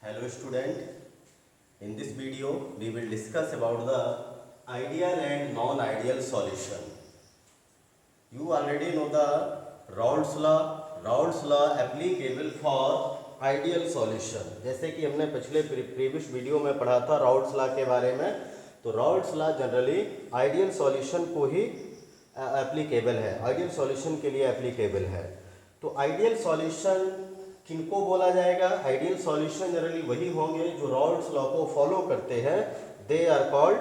Hello student, in this video we will discuss about the ideal and non-ideal solution. You already know the Raoult's law applicable for ideal solution. जैसे कि हमने पिछले previous video में पढ़ा था Raoult's law के बारे में, तो Raoult's law generally ideal solution को ही एप्लीकेबल है, आइडियल सॉल्यूशन के लिए एप्लीकेबल है। तो आइडियल सॉल्यूशन किनको बोला जाएगा? आइडियल सॉल्यूशन जनरली वही होंगे जो राउल्ट्स लॉ को फॉलो करते हैं। They are called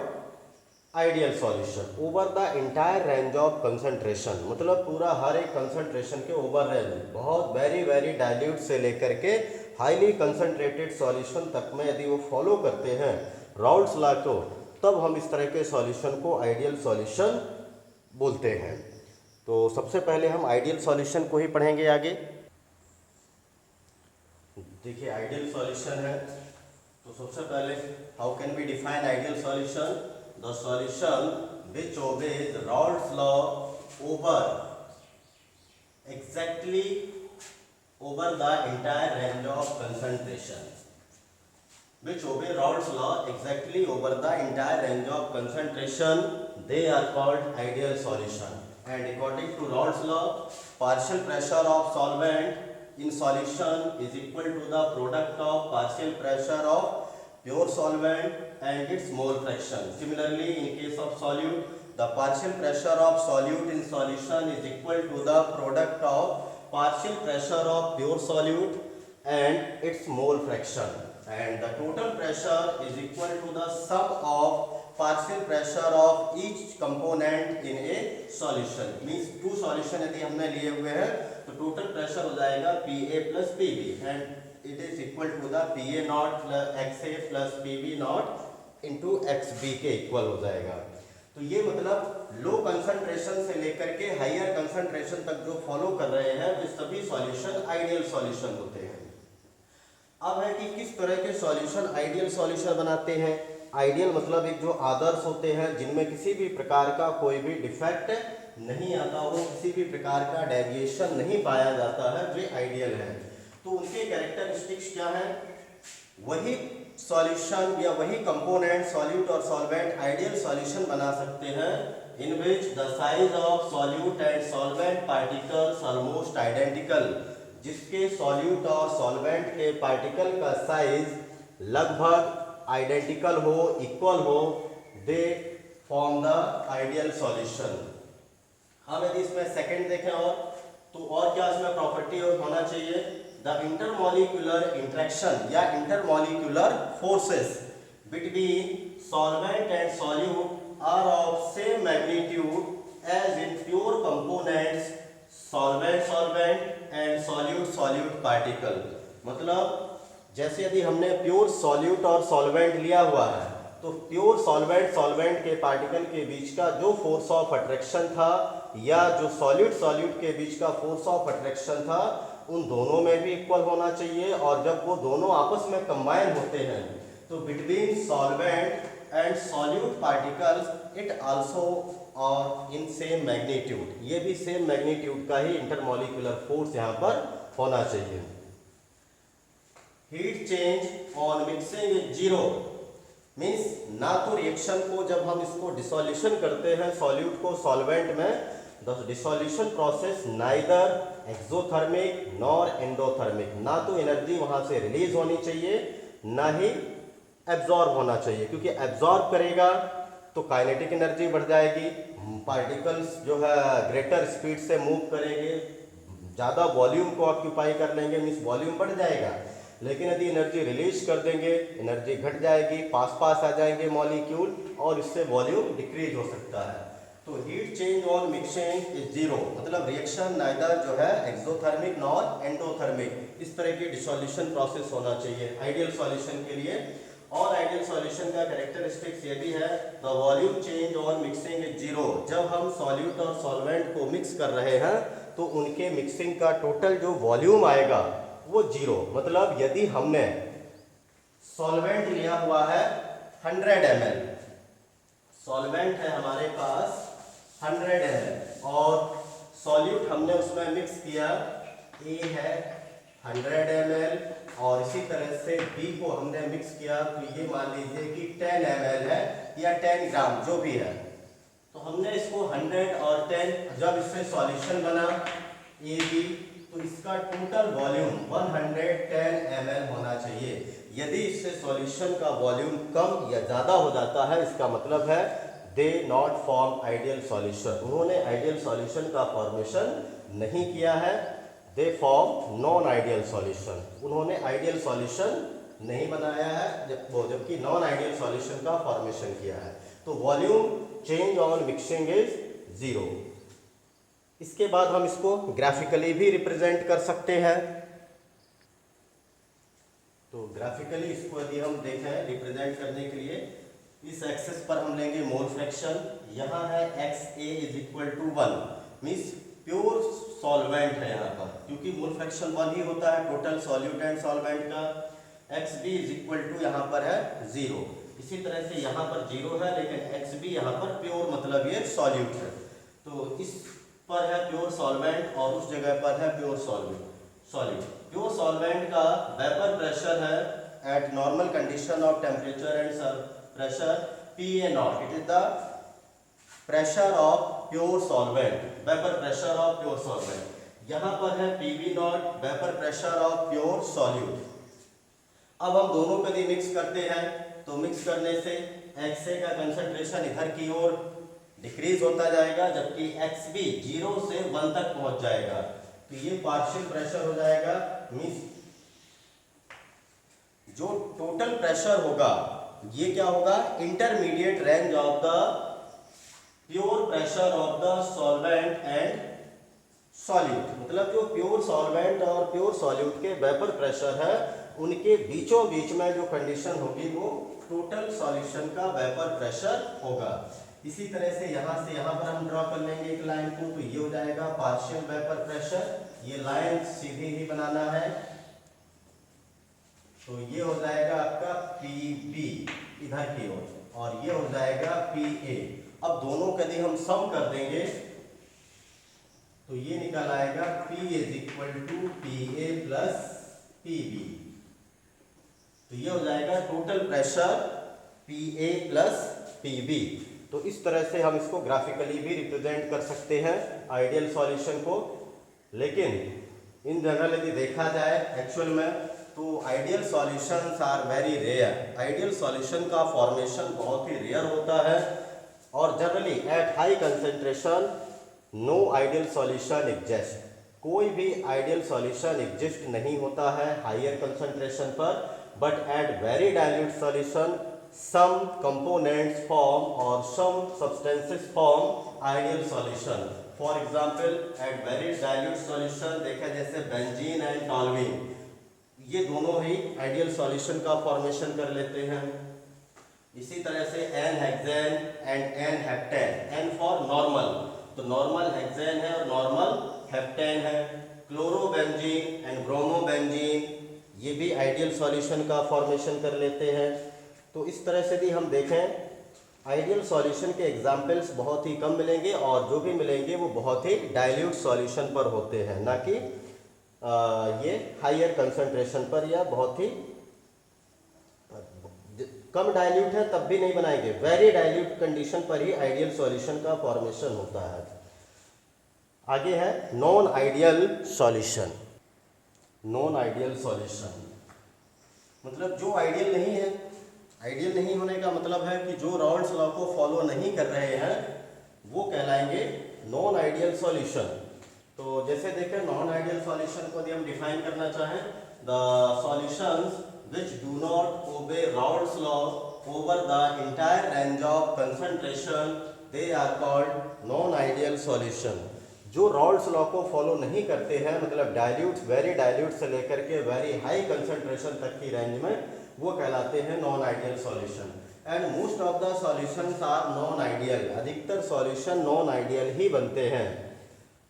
ideal solution over the entire range of concentration, मतलब पूरा हर एक कंसंट्रेशन के ओवर रेंज, बहुत वेरी वेरी डाइल्यूट से लेकर के हाईली कंसंट्रेटेड सॉल्यूशन तक में यदि वो फॉलो करते हैं राउल्ट्स लॉ को, तब हम इस तरह के सॉल्यूशन को आइडियल सॉल्यूशन बोलते हैं। तो सबसे पहले हम आइडियल सॉल्यूशन को ही पढ़ेंगे आगे। देखिए आइडियल सॉल्यूशन है, तो सबसे पहले how can we define ideal solution? The solution which obeys Raoult's law over exactly over the entire range of concentration, which obey Raoult's law exactly over the entire range of concentration, they are called ideal solution. And according to Raoult's law, partial pressure of solvent in solution is equal to the product of partial pressure of pure solvent and its mole fraction. Similarly, in case of solute, the partial pressure of solute in solution is equal to the product of partial pressure of pure solute and its mole fraction. And the total pressure is equal to the sum of partial pressure of each component in a solution. Means two solution यदि हमने लिए हुए हैं तो total pressure हो जाएगा Pa plus Pb and it is equal to the Pa naught plus Xa plus Pb naught into Xb के equal हो जाएगा। तो ये मतलब लो कंसंट्रेशन से लेकर के हायर कंसंट्रेशन तक जो फॉलो कर रहे हैं वे सभी सॉल्यूशन आइडियल सॉल्यूशन होते हैं। अब है कि किस तरह के सॉल्यूशन आइडियल सॉल्यूशन बनाते हैं। आइडियल मतलब एक जो आदर्श होते हैं जिनमें किसी भी प्रकार का कोई भी डिफेक्ट नहीं आता हो, किसी भी प्रकार का डेविएशन नहीं पाया जाता है, वे आइडियल है। तो उनके कैरेक्टरिस्टिक्स क्या है? वही सॉल्यूशन या वही कंपोनेंट सॉल्यूट और सॉल्वेंट आइडियल सॉल्यूशन बना सकते हैं in which the size of solute and solvent particles almost identical, जिसके सॉल्यूट और सॉल्वेंट के पार्टिकल का साइज लगभग आइडेंटिकल हो, इक्वल हो, they form the ideal solution. हम यदि इसमें सेकंड देखें और क्या इसमें प्रॉपर्टी होना चाहिए? द इंटरमॉलिक्यूलर इंटरेक्शन या intermolecular forces between solvent and solute are of same magnitude as in pure components solvent and solute particle. मतलब जैसे यदि हमने प्योर सॉल्यूट और सॉल्वेंट लिया हुआ है तो प्योर सॉल्वेंट के पार्टिकल के बीच का जो फोर्स ऑफ अट्रैक्शन था या जो सॉल्यूट के बीच का फोर्स ऑफ अट्रैक्शन था उन दोनों में भी इक्वल होना चाहिए। और जब वो दोनों आपस में कंबाइन होते हैं तो between solvent and solute particles it also और इन सेम मैग्नीट्यूड, ये भी सेम मैग्नीट्यूड का ही इंटरमॉलिक्यूलर फोर्स यहाँ पर होना चाहिए। Heat change on mixing is zero, means ना तो रिएक्शन को जब हम इसको डिसोल्यूशन करते हैं सॉल्यूट को सॉल्वेंट में, the dissolution process neither exothermic nor endothermic, ना तो एनर्जी वहां से रिलीज होनी चाहिए ना ही एब्जॉर्ब होना चाहिए, क्योंकि एब्जॉर्ब करेगा तो काइनेटिक एनर्जी बढ़ जाएगी, पार्टिकल्स जो है ग्रेटर स्पीड से मूव करेंगे, ज़्यादा वॉल्यूम को ऑक्यूपाई कर लेंगे, मीन्स वॉल्यूम बढ़ जाएगा। लेकिन यदि एनर्जी रिलीज कर देंगे एनर्जी घट जाएगी, पास आ जाएंगे मॉलिक्यूल और इससे वॉल्यूम डिक्रीज हो सकता है। तो heat change on mixing is zero, मतलब रिएक्शन नाइदर जो है एक्सोथर्मिक नॉर एंडोथर्मिक, इस तरह की डिसोल्यूशन प्रोसेस होना चाहिए आइडियल सॉल्यूशन के लिए। और आइडियल सॉल्यूशन का कैरेक्टरिस्टिक्स ये भी है the volume change on mixing is zero, जब हम सॉल्यूट और सॉल्वेंट को मिक्स कर रहे हैं तो उनके मिक्सिंग का टोटल जो वॉल्यूम आएगा वो जीरो। मतलब यदि हमने सॉल्वेंट लिया हुआ है 100 ml, सॉल्वेंट है हमारे पास 100 ml और सॉल्यूट हमने उसमें मिक्स किया A है 100 ml और इसी तरह से B को हमने मिक्स किया तो ये मान लीजिए कि 10 ml है या 10 ग्राम जो भी है, तो हमने इसको 100 और 10 जब इससे सॉल्यूशन बना AB तो इसका टोटल वॉल्यूम 110 ml होना चाहिए। यदि इससे सॉल्यूशन का वॉल्यूम कम या ज़्यादा हो जाता है इसका मतलब है they not form ideal solution, उन्होंने आइडियल सॉल्यूशन का फॉर्मेशन नहीं किया है। They form non ideal solution, उन्होंने आइडियल सॉल्यूशन नहीं बनाया है जबकि नॉन आइडियल सॉल्यूशन का फॉर्मेशन किया है। तो volume change on mixing is 0। इसके बाद हम इसको ग्राफिकली भी रिप्रेजेंट कर सकते हैं। तो ग्राफिकली इसको यदि हम देखें रिप्रेजेंट करने के लिए इस एक्सेस पर हम लेंगे मोल फ्रैक्शन, यहाँ है XA is equal to 1 means pure solvent है यहाँ पर, क्योंकि मोल फ्रैक्शन 1 ही होता है टोटल सॉल्यूट एंड सॉल्वेंट का। XB इज इक्वल टू यहाँ पर है 0, इसी तरह से यहाँ पर 0 है लेकिन XB यहाँ पर प्योर मतलब ये सॉल्यूट है। तो इस पर है प्योर सॉल्वेंट और उस जगह पर है प्योर सॉल्यूट। प्योर सॉल्वेंट का वेपर प्रेशर है eight normal condition of temperature and pressure PA naught, it is the pressure of pure solvent, vapor pressure of pure solvent। यहाँ पर है PB naught, vapor pressure of pure solute। अब हम दोनों को यदि मिक्स करते हैं तो मिक्स करने से XA का कंसंट्रेशन इधर की ओर डिक्रीज होता जाएगा जबकि XB 0 से 1 तक पहुंच जाएगा। तो ये पार्शियल प्रेशर हो जाएगा, मीन्स जो टोटल प्रेशर होगा ये क्या होगा, intermediate range of the pure pressure of the solvent and solute, मतलब जो प्योर सॉल्वेंट और प्योर सॉल्यूट के वेपर प्रेशर है उनके बीचों बीच में जो कंडीशन होगी वो टोटल सॉल्यूशन का वेपर प्रेशर होगा। इसी तरह से यहाँ पर हम ड्रॉ कर लेंगे एक लाइन को, तो ये हो जाएगा पार्शियल वेपर प्रेशर, ये लाइन सीधी ही बनाना है। तो ये हो जाएगा आपका PB इधर की ओर और ये हो जाएगा PA। अब दोनों का यदि हम सम कर देंगे तो ये निकल आएगा P is equal to PA plus PB। तो ये हो जाएगा total pressure PA plus PB। तो इस तरह से हम इसको ग्राफिकली भी रिप्रेजेंट कर सकते हैं आइडियल सॉल्यूशन को। लेकिन इन जनरल यदि देखा जाए एक्चुअल में तो ideal solutions are very rare, ideal solution का फॉर्मेशन बहुत ही रेयर होता है और generally at high concentration no ideal solution exist, कोई भी आइडियल सॉल्यूशन एग्जिस्ट नहीं होता है हायर कंसेंट्रेशन पर। But at very dilute solution some components form or some substances form ideal solution। For example at very dilute solution देखा जैसे benzene and toluene, ये दोनों ही आइडियल सॉल्यूशन का फॉर्मेशन कर लेते हैं। इसी तरह से n hexane and n heptane, n for normal, तो नॉर्मल हेक्सेन है और नॉर्मल हेप्टेन है। क्लोरोबेंजीन एंड ब्रोमोबेंजीन ये भी आइडियल सॉल्यूशन का फॉर्मेशन कर लेते हैं। तो इस तरह से भी हम देखें आइडियल सॉल्यूशन के एग्जाम्पल्स बहुत ही कम मिलेंगे और जो भी मिलेंगे वो बहुत ही डाइल्यूट सॉल्यूशन पर होते हैं, ना कि ये हायर कंसंट्रेशन पर या बहुत ही कम डाइल्यूट है तब भी नहीं बनाएंगे, वेरी डाइल्यूट कंडीशन पर ही आइडियल सॉल्यूशन का फॉर्मेशन होता है। आगे है non ideal solution. Non ideal solution मतलब जो आइडियल नहीं है। आइडियल नहीं होने का मतलब है कि जो राउल्स लॉ को फॉलो नहीं कर रहे हैं वो कहलाएंगे नॉन आइडियल सॉल्यूशन। तो जैसे देखें नॉन आइडियल सॉल्यूशन को यदि हम डिफाइन करना चाहें, the solutions which do not obey Raoult's law over the entire range of concentration they are called non-ideal solution। जो Raoult's law को फॉलो नहीं करते हैं मतलब डाइल्यूट, वेरी डाइल्यूट से लेकर के वेरी हाई कंसंट्रेशन तक की रेंज में, वो कहलाते हैं non ideal solution. And most of the solutions are non ideal, अधिकतर सॉल्यूशन नॉन आइडियल ही बनते हैं।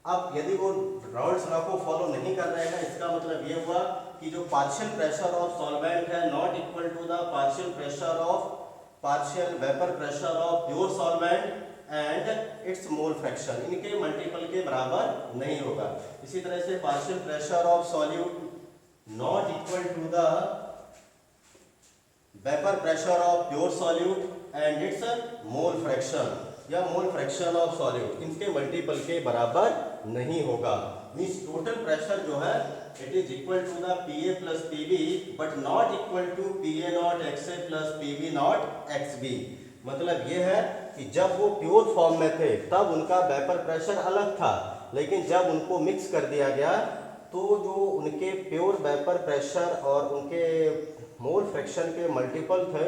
अब यदि वो राउल्ट्स लॉ को फॉलो नहीं कर रहे हैं इसका मतलब ये हुआ कि जो पार्शियल प्रेशर ऑफ सॉल्वेंट है not equal to the partial pressure of partial vapour pressure of pure solvent and its mole fraction, इनके मल्टीपल के बराबर नहीं होगा। इसी तरह से partial pressure of solute not equal to the vapour pressure of pure solute and its mole fraction या mole fraction of solute, इनके मल्टीपल के बराबर नहीं होगा। मींस टोटल प्रेशर जो है it is equal to the PA plus PB but not equal to PA naught XA plus PB naught XB. मतलब ये है कि जब वो प्योर फॉर्म में थे तब उनका वेपर प्रेशर अलग था, लेकिन जब उनको मिक्स कर दिया गया तो जो उनके प्योर वेपर प्रेशर और उनके मोल फ्रैक्शन के मल्टीपल थे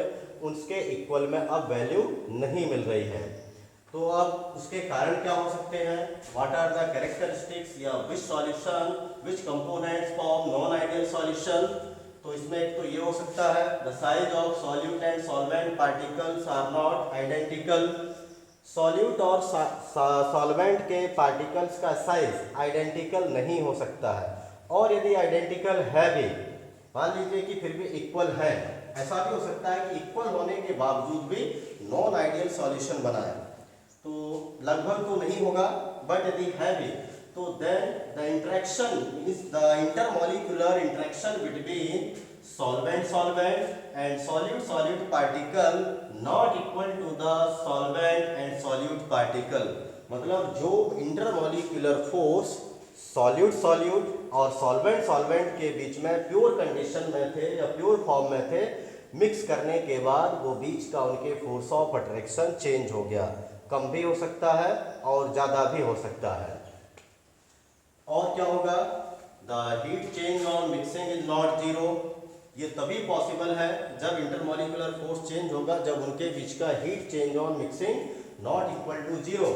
उसके इक्वल में अब वैल्यू नहीं मिल रही है। तो अब उसके कारण क्या हो सकते हैं, व्हाट आर द कैरेक्टरिस्टिक्स या which solution which components form non ideal solution. तो इसमें एक तो ये हो सकता है the size of solute and solvent particles are not identical. Solute और सॉल्वेंट के पार्टिकल्स का साइज आइडेंटिकल नहीं हो सकता है, और यदि आइडेंटिकल है भी, मान लीजिए कि फिर भी इक्वल है, ऐसा भी हो सकता है कि इक्वल होने के बावजूद भी नॉन आइडियल सॉल्यूशन बनाए। तो लगभग तो नहीं होगा, बट यदि है भी तो then the interaction means the intermolecular interaction between solvent and solute particle not equal to the solvent and solute particle। मतलब जो इंटरमॉलिक्यूलर फोर्स सॉल्यूट और सॉल्वेंट के बीच में प्योर कंडीशन में थे या प्योर फॉर्म में थे, मिक्स करने के बाद वो बीच का उनके फोर्स ऑफ अट्रैक्शन चेंज हो गया, कम भी हो सकता है और ज़्यादा भी हो सकता है। और क्या होगा, the heat change on mixing is not zero. ये तभी पॉसिबल है जब इंटरमॉलिक्यूलर फोर्स चेंज होगा, जब उनके बीच का heat change on mixing not equal to zero.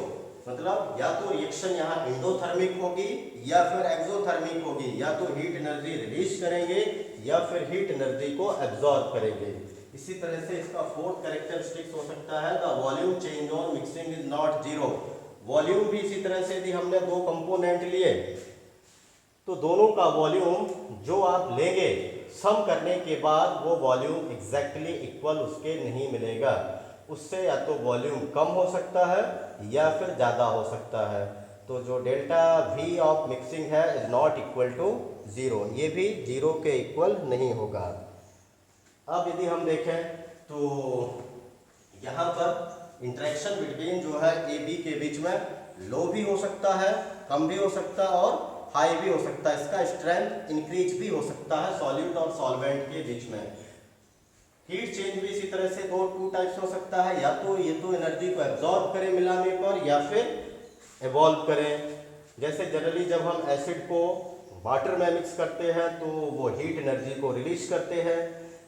मतलब या तो रिएक्शन यहाँ एंडोथर्मिक होगी या फिर एक्सोथर्मिक होगी, या तो हीट एनर्जी रिलीज करेंगे या फिर हीट एनर्जी को एब्जॉर्ब करेंगे। इसी तरह से इसका फोर्थ कैरेक्टरिस्टिक्स हो सकता है the volume change on mixing is not zero. Volume भी इसी तरह से, यदि हमने दो कंपोनेंट लिए तो दोनों का वॉल्यूम जो आप लेंगे सम करने के बाद वो वॉल्यूम एग्जैक्टली इक्वल उसके नहीं मिलेगा, उससे या तो वॉल्यूम कम हो सकता है या फिर ज़्यादा हो सकता है। तो जो डेल्टा वी ऑफ मिक्सिंग है is not equal to zero, ये भी ज़ीरो के इक्वल नहीं होगा। अब यदि हम देखें तो यहाँ पर इंटरेक्शन बिटवीन जो है ए बी के बीच में लो भी हो सकता है, कम भी हो सकता है और हाई भी हो सकता है। इसका स्ट्रेंथ इंक्रीज भी हो सकता है सॉल्यूट और सॉल्वेंट के बीच में। हीट चेंज भी इसी तरह से टू टाइप्स हो सकता है, या तो ये तो एनर्जी को एब्जॉर्ब करे मिलाने पर या फिर एवॉल्व करें। जैसे जनरली जब हम एसिड को वाटर में मिक्स करते हैं तो वो हीट एनर्जी को रिलीज करते हैं।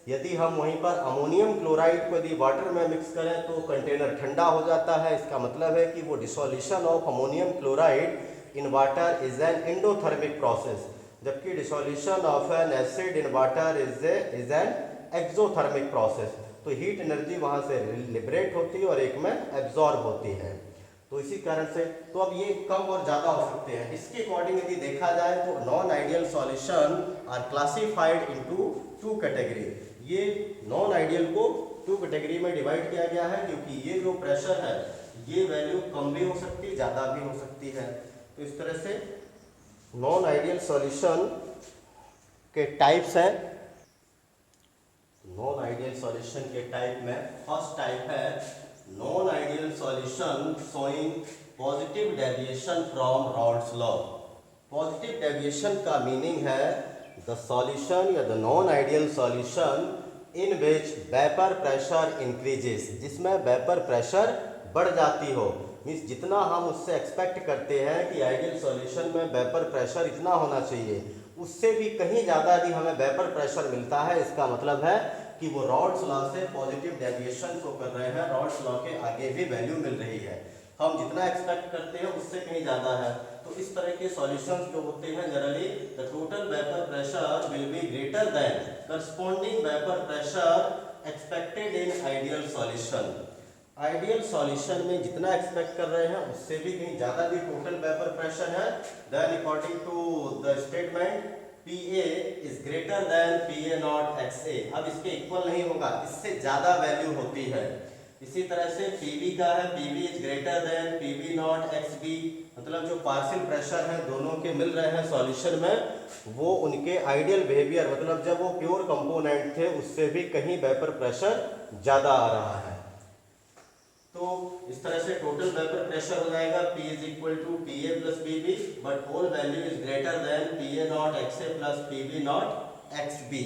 यदि हम वहीं पर अमोनियम क्लोराइड को यदि वाटर में मिक्स करें तो कंटेनर ठंडा हो जाता है। इसका मतलब है कि वो dissolution of ammonium chloride in water is an endothermic process, जबकि dissolution of an acid in water is an exothermic process. तो हीट एनर्जी वहाँ से लिबरेट होती है और एक में एब्जॉर्ब होती है। तो इसी कारण से तो अब ये कम और ज़्यादा हो सकते हैं। इसके अकॉर्डिंग यदि देखा जाए तो non ideal solution are classified into two category. ये नॉन आइडियल को टू कैटेगरी में डिवाइड किया गया है, क्योंकि ये जो प्रेशर है ये वैल्यू कम भी हो सकती है, ज़्यादा भी हो सकती है। तो इस तरह से नॉन आइडियल सॉल्यूशन के टाइप्स हैं। नॉन आइडियल सॉल्यूशन के टाइप में फर्स्ट टाइप है non ideal solution showing positive deviation from Rawls law. Positive deviation का मीनिंग है द सॉल्यूशन या the non ideal solution in which vapour pressure increases, जिसमें vapour pressure बढ़ जाती हो। मीन्स जितना हम उससे एक्सपेक्ट करते हैं कि आइडियल सॉल्यूशन में वेपर प्रेशर इतना होना चाहिए, उससे भी कहीं ज़्यादा यदि हमें वेपर प्रेशर मिलता है, इसका मतलब है कि वो रॉल्स लॉ से पॉजिटिव डेविएशन शो कर रहे हैं, रॉल्स लॉ के आगे भी वैल्यू मिल रही है। हम जितना एक्सपेक्ट करते हैं उससे कहीं ज़्यादा है। तो इस तरह के सॉल्यूशंस जो होते हैं generally the total vapour pressure will be greater than corresponding vapour pressure expected in ideal solution. Ideal solution में जितना एक्सपेक्ट कर रहे हैं उससे भी कहीं ज़्यादा भी टोटल वेपर प्रेशर है, then according to the statement PA is greater than PA naught XA। अब इसके इक्वल नहीं होगा, इससे ज़्यादा वैल्यू होती है। इसी तरह से PB का है PB is greater then PB not XB, मतलब जो पार्शियल प्रेशर है दोनों के मिल रहे हैं सॉल्यूशन में, वो उनके आइडियल बिहेवियर मतलब जब वो प्योर कंपोनेंट थे उससे भी कहीं वेपर प्रेशर ज़्यादा आ रहा है। तो इस तरह से टोटल वेपर प्रेशर हो जाएगा P is equal to P A plus P B, but whole value is greater than P A naught X A plus P B naught X B.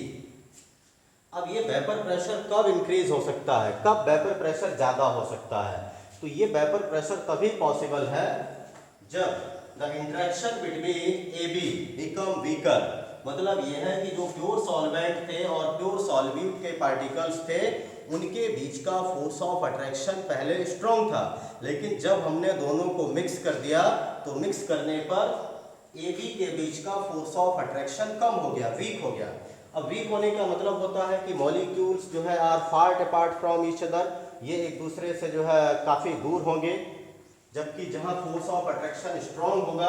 अब ये वेपर प्रेशर कब increase हो सकता है, कब vapour pressure ज़्यादा हो सकता है? तो ये वेपर प्रेशर तभी पॉसिबल है जब the interaction between A be become weaker. मतलब यह है कि जो प्योर सॉल्वेंट थे और प्योर सॉल्व्यूट के पार्टिकल्स थे उनके बीच का फोर्स ऑफ अट्रैक्शन पहले स्ट्रॉन्ग था, लेकिन जब हमने दोनों को मिक्स कर दिया तो मिक्स करने पर ए बी के बीच का फोर्स ऑफ अट्रैक्शन कम हो गया, वीक हो गया। अब वीक होने का मतलब होता है कि मॉलिक्यूल्स जो है are far apart from each other, ये एक दूसरे से जो है काफ़ी दूर होंगे, जबकि जहाँ फोर्स ऑफ अट्रैक्शन स्ट्रॉन्ग होगा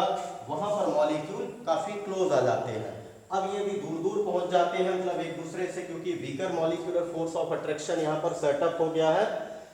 वहाँ पर मॉलिक्यूल काफ़ी क्लोज आ जाते हैं। अब ये भी दूर दूर पहुँच जाते हैं मतलब एक दूसरे से, क्योंकि weaker molecular force of attraction यहाँ पर सेटअप हो गया है।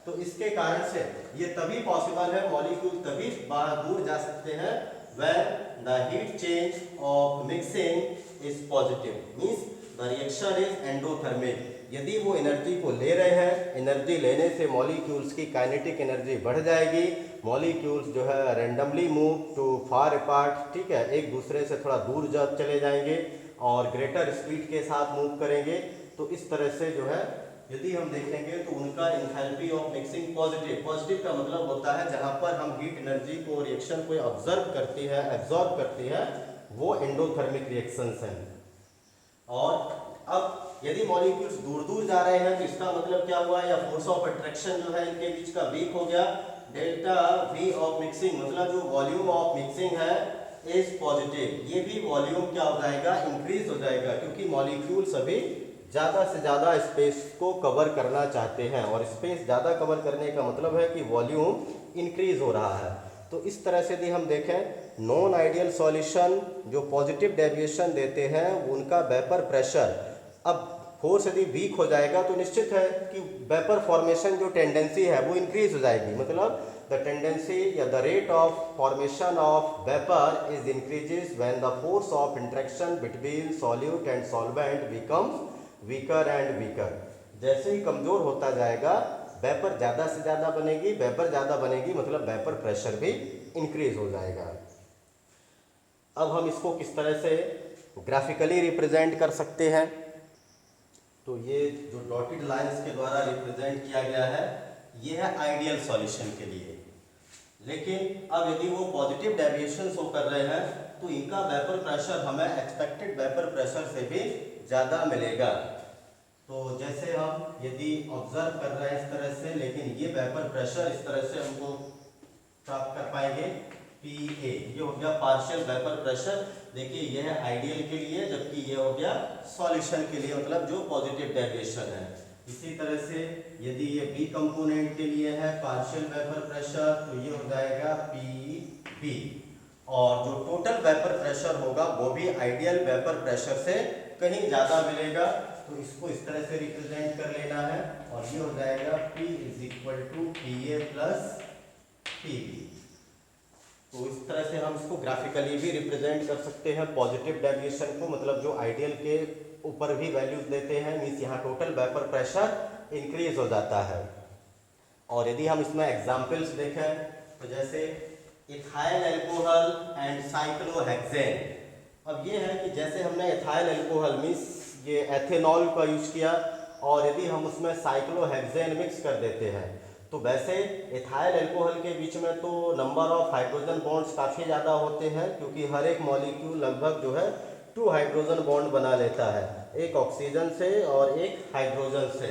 तो इसके कारण से ये तभी पॉसिबल है, मॉलिक्यूल तभी बाहर दूर जा सकते हैं when the heat change of mixing is positive, means the reaction is endothermic। यदि वो एनर्जी को ले रहे हैं, एनर्जी लेने से मॉलिक्यूल्स की काइनेटिक एनर्जी बढ़ जाएगी, मॉलिक्यूल्स जो है randomly move to far apart, ठीक है, एक दूसरे से थोड़ा दूर चले जाएंगे और ग्रेटर स्पीड के साथ मूव करेंगे। तो इस तरह से जो है यदि हम देखेंगे तो उनका enthalpy of mixing positive, positive का मतलब होता है जहां पर हम हीट एनर्जी को रिएक्शन को ऑब्जर्व करती है, एब्जॉर्ब करती है, वो एंडोथर्मिक रिएक्शंस हैं। और अब यदि मॉलिक्यूल्स दूर दूर जा रहे हैं तो इसका मतलब क्या हुआ, या फोर्स ऑफ अट्रैक्शन जो है इनके बीच का वीक हो गया। डेल्टा वी ऑफ मिक्सिंग मतलब जो वॉल्यूम ऑफ मिक्सिंग है इज पॉजिटिव, ये भी वॉल्यूम क्या हो जाएगा, इंक्रीज हो जाएगा, क्योंकि मॉलिक्यूल्स अभी ज़्यादा से ज़्यादा स्पेस को कवर करना चाहते हैं और स्पेस ज़्यादा कवर करने का मतलब है कि वॉल्यूम इंक्रीज हो रहा है। तो इस तरह से यदि हम देखें नॉन आइडियल सॉल्यूशन जो पॉजिटिव डेविएशन देते हैं उनका वेपर प्रेशर अब फोर्स यदि वीक हो जाएगा तो निश्चित है कि वेपर फॉर्मेशन जो टेंडेंसी है वो इंक्रीज हो जाएगी। मतलब द टेंडेंसी या the rate of formation of vapour is increases when the force of interaction between solute and solvent becomes weaker and weaker. जैसे ही कमजोर होता जाएगा वेपर ज़्यादा से ज़्यादा बनेगी, वेपर ज़्यादा बनेगी मतलब वेपर प्रेशर भी इंक्रीज हो जाएगा। अब हम इसको किस तरह से ग्राफिकली रिप्रेजेंट कर सकते हैं, तो ये जो डॉटेड लाइंस के द्वारा रिप्रेजेंट किया गया है ये है आइडियल सॉल्यूशन के लिए। लेकिन अब यदि वो पॉजिटिव डेविएशन शो कर रहे हैं तो इनका वेपर प्रेशर हमें एक्सपेक्टेड वेपर प्रेशर से भी ज़्यादा मिलेगा। तो जैसे हम यदि ऑब्जर्व कर रहे हैं इस तरह से, लेकिन ये वेपर प्रेशर इस तरह से हमको प्राप्त कर पाएंगे पी ए, ये हो गया पार्शियल वेपर प्रेशर। देखिए ये है आइडियल के लिए, जबकि ये हो गया सॉल्यूशन के लिए, मतलब जो पॉजिटिव डेविएशन है। इसी तरह से यदि ये बी कंपोनेंट के लिए है पार्शियल वेपर प्रेशर तो ये हो जाएगा पी बी, और जो टोटल वेपर प्रेशर होगा वो भी आइडियल वेपर प्रेशर से कहीं ज़्यादा मिलेगा। तो इसको इस तरह से रिप्रेजेंट कर लेना है और ये हो जाएगा P is equal to P A plus P B. तो इस तरह से हम इसको ग्राफिकली भी रिप्रेजेंट कर सकते हैं पॉजिटिव डेविएशन को, मतलब जो आइडियल के ऊपर भी वैल्यूज देते हैं, मीन्स यहाँ टोटल वेपर प्रेशर इंक्रीज हो जाता है। और यदि हम इसमें एग्जाम्पल्स देखें तो जैसे इथाइल अल्कोहल एंड साइक्लोहेक्सेन। अब ये है कि जैसे हमने इथाइल अल्कोहल मीन्स ये एथेनॉल का यूज किया और यदि हम उसमें साइक्लोहेक्सेन मिक्स कर देते हैं तो वैसे इथाइल अल्कोहल के बीच में तो नंबर ऑफ हाइड्रोजन बॉन्ड्स काफ़ी ज़्यादा होते हैं, क्योंकि हर एक मॉलिक्यूल लगभग जो है 2 हाइड्रोजन बॉन्ड बना लेता है, एक ऑक्सीजन से और एक हाइड्रोजन से।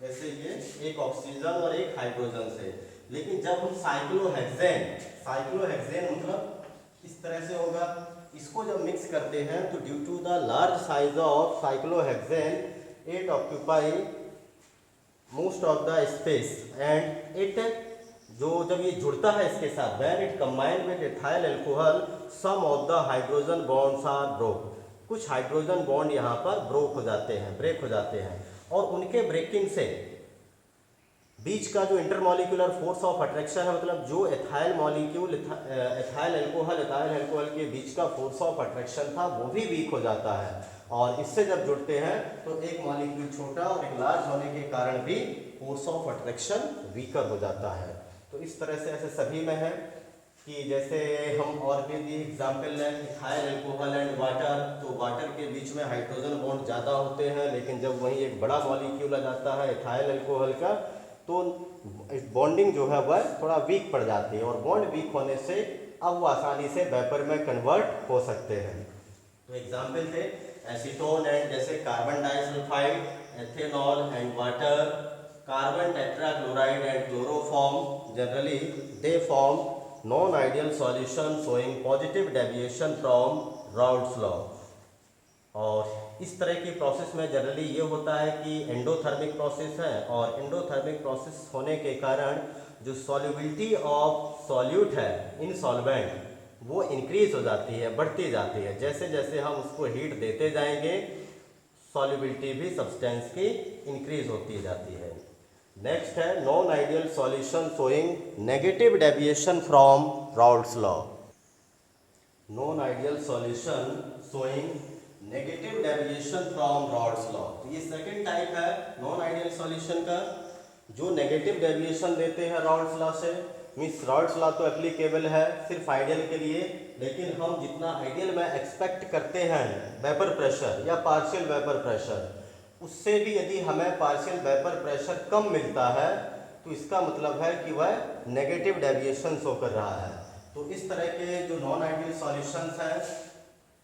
जैसे ये एक ऑक्सीजन और एक हाइड्रोजन से। लेकिन जब हम साइक्लोहेक्सेन मतलब इस तरह से होगा, इसको जब मिक्स करते हैं तो due to the large size of cyclohexane it occupy most of the space and it जो जब ये जुड़ता है इसके साथ when it combined with ethyl alcohol some of the hydrogen bonds are broke, कुछ हाइड्रोजन बॉन्ड यहाँ पर ब्रेक हो जाते हैं और उनके ब्रेकिंग से बीच का जो इंटरमॉलिक्यूलर फोर्स ऑफ अट्रैक्शन है, मतलब जो एथाइल मॉलिक्यूल एथाइल अल्कोहल के बीच का फोर्स ऑफ अट्रैक्शन था वो भी वीक हो जाता है, और इससे जब जुड़ते हैं तो एक मॉलिक्यूल छोटा और एक लार्ज होने के कारण भी फोर्स ऑफ अट्रैक्शन वीकर हो जाता है। तो इस तरह से ऐसे सभी में है कि जैसे हम और भी एग्जाम्पल लें, इथाइल अल्कोहल एंड वाटर, तो वाटर के बीच में हाइड्रोजन बॉन्ड ज़्यादा होते हैं, लेकिन जब वहीं एक बड़ा मॉलिक्यूल आ जाता है इथाइल अल्कोहल का, तो बॉन्डिंग जो है वह थोड़ा वीक पड़ जाती है, और बॉन्ड वीक होने से अब वो आसानी से वेपर में कन्वर्ट हो सकते हैं। तो एग्जाम्पल थे एसीटोन एंड जैसे carbon disulphide, ethanol and water, carbon tetrachloride and chloroform, generally they form non ideal solution showing positive deviation from Raoult's law. और इस तरह की प्रोसेस में जनरली ये होता है कि एंडोथर्मिक प्रोसेस है, और एंडोथर्मिक प्रोसेस होने के कारण जो सॉल्युबिलिटी ऑफ सॉल्यूट है इन सॉल्वेंट वो इंक्रीज हो जाती है, बढ़ती जाती है। जैसे जैसे हम उसको हीट देते जाएंगे सॉल्युबिलिटी भी सब्सटेंस की इंक्रीज होती जाती है। नेक्स्ट है non ideal solution showing negative deviation from Raoult's law. Non ideal solution showing negative deviation from Raoult's law, तो ये सेकंड टाइप है नॉन आइडियल सॉल्यूशन का, जो नेगेटिव डेविएशन देते हैं राउल्ट्स लॉ से। मीन्स राउल्ट्स लॉ तो एप्लीकेबल है सिर्फ आइडियल के लिए, लेकिन हम जितना आइडियल में एक्सपेक्ट करते हैं वेपर प्रेशर या पार्शियल वेपर प्रेशर, उससे भी यदि हमें पार्शियल वेपर प्रेशर कम मिलता है तो इसका मतलब है कि वह नेगेटिव डेविएशन शो कर रहा है। तो इस तरह के जो नॉन आइडियल सॉल्यूशंस हैं,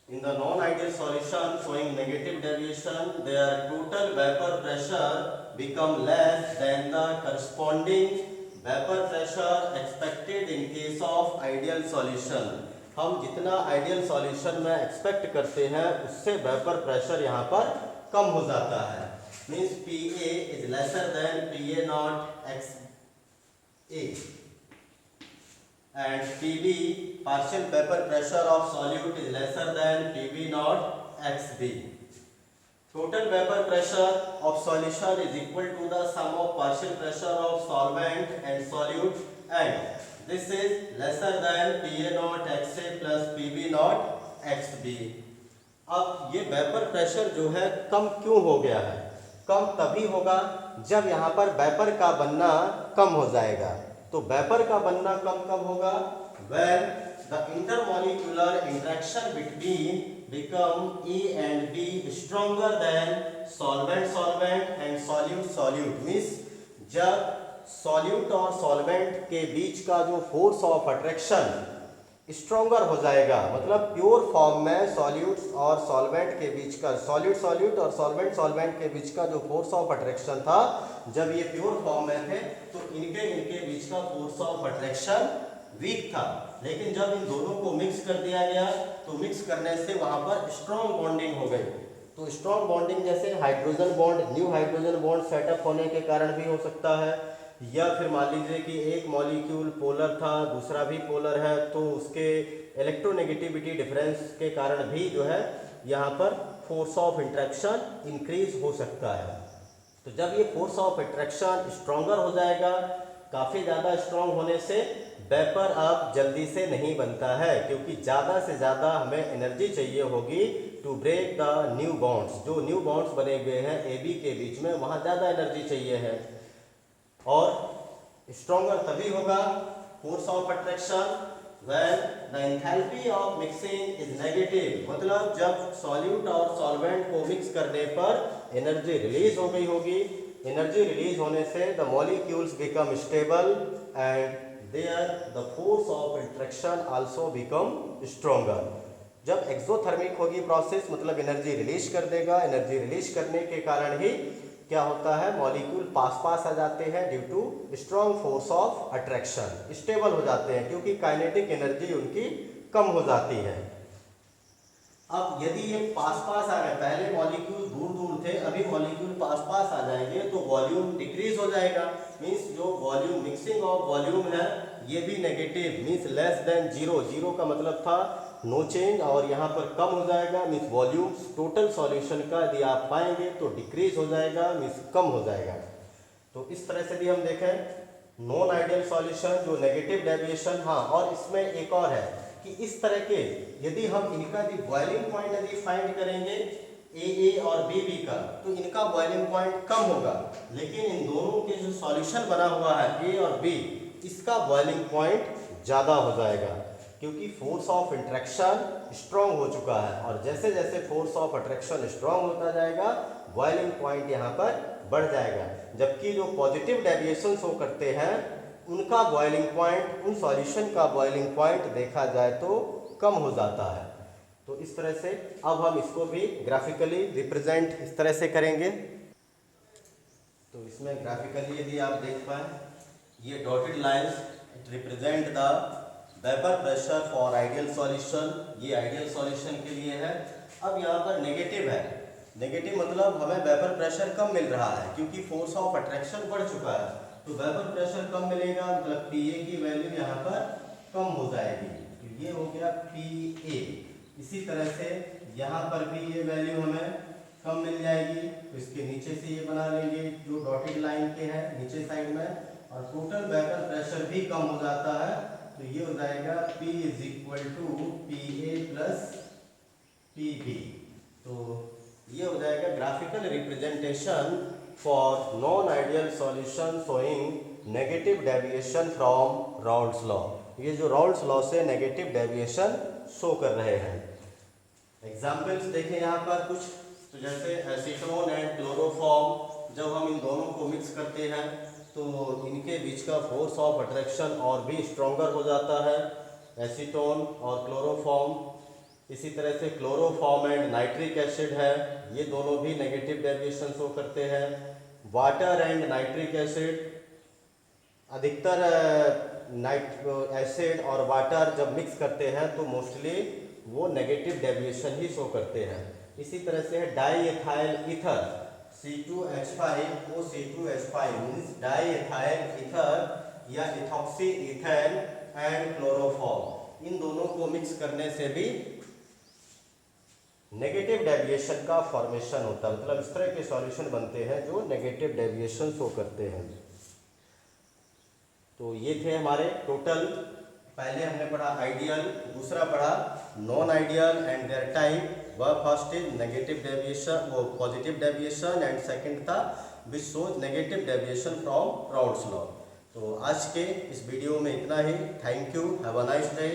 in the non-ideal solution showing negative deviation, their total vapor pressure become less than the corresponding vapor pressure expected in case of ideal solution। हम जितना आइडियल सॉल्यूशन में एक्सपेक्ट करते हैं उससे वेपर प्रेशर यहाँ पर कम हो जाता है। Means PA is lesser than PA naught XA and PB partial vapor pressure of solute is lesser than PB naught XB। Total vapor pressure of solution is equal to the sum of partial pressure of solvent and solute, and this is lesser than PA naught XA plus PB naught XB। अब ये vapour pressure जो है कम क्यों हो गया है? कम तभी होगा जब यहाँ पर वेपर का बनना कम हो जाएगा। तो वेपर का बनना कम कब होगा? when the intermolecular interaction between become E and B stronger than solvent and solute means जब solute और solvent के बीच का जो force of attraction स्ट्रोंगर हो जाएगा, मतलब प्योर फॉर्म में सॉल्यूट्स और सॉल्वेंट के बीच का सॉल्यूट और सॉल्वेंट के बीच का जो फोर्स ऑफ अट्रैक्शन था, जब ये प्योर फॉर्म में थे तो इनके बीच का फोर्स ऑफ अट्रैक्शन वीक था। लेकिन जब इन दोनों को मिक्स कर दिया गया तो मिक्स करने से वहां पर स्ट्रॉन्ग बॉन्डिंग हो गई। तो स्ट्रॉन्ग बॉन्डिंग जैसे hydrogen bond, new hydrogen bond setup होने के कारण भी हो सकता है, या फिर मान लीजिए कि एक मॉलिक्यूल पोलर था दूसरा भी पोलर है, तो उसके इलेक्ट्रोनेगेटिविटी डिफरेंस के कारण भी जो है यहाँ पर फोर्स ऑफ इंट्रैक्शन इंक्रीज हो सकता है। तो जब ये फोर्स ऑफ इंट्रैक्शन स्ट्रॉन्गर हो जाएगा, काफ़ी ज़्यादा स्ट्रॉन्ग होने से वेपर अब जल्दी से नहीं बनता है, क्योंकि ज़्यादा से ज़्यादा हमें एनर्जी चाहिए होगी to break the new bonds. जो न्यू बॉन्ड्स बने हुए हैं AB के बीच में, वहाँ ज़्यादा एनर्जी चाहिए है। और स्ट्रॉन्गर तभी होगा force of attraction when the enthalpy of mixing is negative, मतलब जब सॉल्यूट और सॉल्वेंट को मिक्स करने पर एनर्जी रिलीज हो गई होगी। एनर्जी रिलीज होने से the molecules become stable and there the force of attraction also become stronger. जब एक्सोथर्मिक होगी प्रोसेस, मतलब एनर्जी रिलीज कर देगा, एनर्जी रिलीज करने के कारण ही क्या होता है, मॉलिक्यूल पास आ जाते हैं due to strong force of attraction, stable हो जाते हैं क्योंकि काइनेटिक एनर्जी उनकी कम हो जाती है। अब यदि ये पास आ गए, पहले मॉलिक्यूल दूर थे, अभी मॉलिक्यूल पास आ जाएंगे तो वॉल्यूम डिक्रीज हो जाएगा। मींस जो वॉल्यूम मिक्सिंग ऑफ वॉल्यूम है ये भी negative, means less than zero. Zero का मतलब था नो चेंज, और यहाँ पर कम हो जाएगा, मीन्स वॉल्यूम टोटल सॉल्यूशन का यदि आप पाएंगे तो डिक्रीज हो जाएगा, मीन्स कम हो जाएगा। तो इस तरह से भी हम देखें नॉन आइडियल सॉल्यूशन जो नेगेटिव डेविएशन। हाँ, और इसमें एक और है कि इस तरह के यदि हम इनका भी बॉइलिंग पॉइंट यदि फाइंड करेंगे ए और बी का, तो इनका बॉइलिंग पॉइंट कम होगा, लेकिन इन दोनों के जो सॉल्यूशन बना हुआ है ए और बी, इसका बॉइलिंग पॉइंट ज़्यादा हो जाएगा, क्योंकि फोर्स ऑफ इंट्रैक्शन स्ट्रॉन्ग हो चुका है। और जैसे जैसे फोर्स ऑफ अट्रैक्शन स्ट्रॉन्ग होता जाएगा, बॉइलिंग पॉइंट यहाँ पर बढ़ जाएगा। जबकि जो पॉजिटिव डेविएशन शो करते हैं उनका बॉइलिंग पॉइंट, उन सॉल्यूशन का बॉइलिंग पॉइंट देखा जाए तो कम हो जाता है। तो इस तरह से अब हम इसको भी ग्राफिकली रिप्रेजेंट इस तरह से करेंगे। तो इसमें ग्राफिकली यदि आप देख पाए, ये dotted lines it represent the vapour pressure for ideal solution, ये आइडियल सॉल्यूशन के लिए है। अब यहाँ पर नेगेटिव है, नेगेटिव मतलब हमें वेपर प्रेशर कम मिल रहा है क्योंकि फोर्स ऑफ अट्रैक्शन बढ़ चुका है। तो वेपर प्रेशर कम मिलेगा मतलब पीए की वैल्यू यहाँ पर कम हो जाएगी। तो ये हो गया पीए। इसी तरह से यहाँ पर भी ये वैल्यू हमें कम मिल जाएगी। तो इसके नीचे से ये बना लेंगे जो डॉटेड लाइन के है नीचे साइड में, और टोटल वेपर प्रेशर भी कम हो जाता है। तो ये हो जाएगा P is equal to P A plus P B. तो ये हो जाएगा graphical representation for non ideal solution showing negative deviation from Raoult's law. ये जो राउल्स लॉ से नेगेटिव डेविएशन शो कर रहे हैं। एग्जाम्पल्स देखें यहाँ पर कुछ, तो जैसे एसीटोन एंड क्लोरोफॉर्म, जब हम इन दोनों को मिक्स करते हैं तो इनके बीच का फोर्स ऑफ अट्रैक्शन और भी स्ट्रॉन्गर हो जाता है, एसीटोन और क्लोरोफॉर्म। इसी तरह से क्लोरोफॉर्म एंड नाइट्रिक एसिड है, ये दोनों भी नेगेटिव डेविएशन शो करते हैं। वाटर एंड नाइट्रिक एसिड, अधिकतर एसिड और वाटर जब मिक्स करते हैं तो मोस्टली वो नेगेटिव डेविएशन ही शो करते हैं। इसी तरह से है di ethyl ether, C2H5 O C2H5 means di ethyl ether या इथॉक्सी ईथेन एंड क्लोरोफॉर्म, इन दोनों को मिक्स करने से भी नेगेटिव डेविएशन का फॉर्मेशन होता है। मतलब इस तरह के सॉल्यूशन बनते हैं जो नेगेटिव डेविएशन शो करते हैं। तो ये थे हमारे टोटल, पहले हमने पढ़ा आइडियल, दूसरा पढ़ा non ideal and their type. वह फर्स्ट इज नेगेटिव डेविएशन, वो पॉजिटिव डेविएशन, एंड सेकंड था which shows negative deviation from Raoult's law. तो आज के इस वीडियो में इतना ही। Thank you, have a nice day.